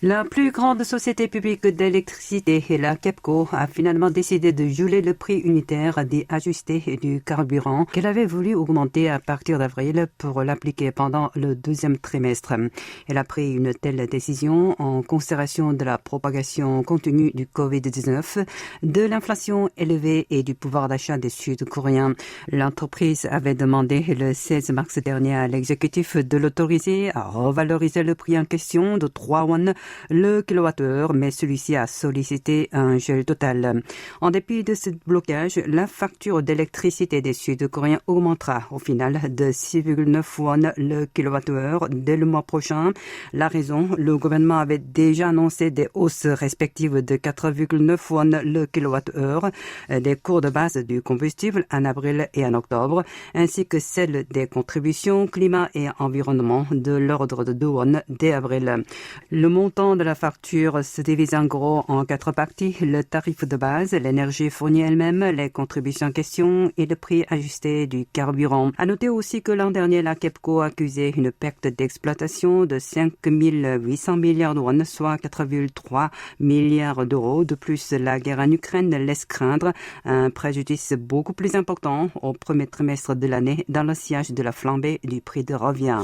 La plus grande société publique d'électricité, la KEPCO, a finalement décidé de geler le prix unitaire des ajustés du carburant qu'elle avait voulu augmenter à partir d'avril pour l'appliquer pendant le deuxième trimestre. Elle a pris une telle décision en considération de la propagation continue du Covid-19, de l'inflation élevée et du pouvoir d'achat des Sud-Coréens. L'entreprise avait demandé le 16 mars dernier à l'exécutif de l'autoriser à revaloriser le prix en question de 3 won le kilowattheure, mais celui-ci a sollicité un gel total. En dépit de ce blocage, la facture d'électricité des Sud-Coréens augmentera au final de 6,9 won le kilowattheure dès le mois prochain. La raison, le gouvernement avait déjà annoncé des hausses respectives de 4,9 won le kilowattheure des cours de base du combustible en avril et en octobre, ainsi que celles des contributions climat et environnement de l'ordre de 2 won dès avril. Le montant de la facture se divise en gros en 4 parties: le tarif de base, l'énergie fournie elle-même, les contributions en question et le prix ajusté du carburant. À noter aussi que l'an dernier, la KEPCO a accusé une perte d'exploitation de 5 800 milliards de won, soit 4,3 milliards d'euros. De plus, la guerre en Ukraine laisse craindre un préjudice beaucoup plus important au premier trimestre de l'année dans le sillage de la flambée du prix de revient.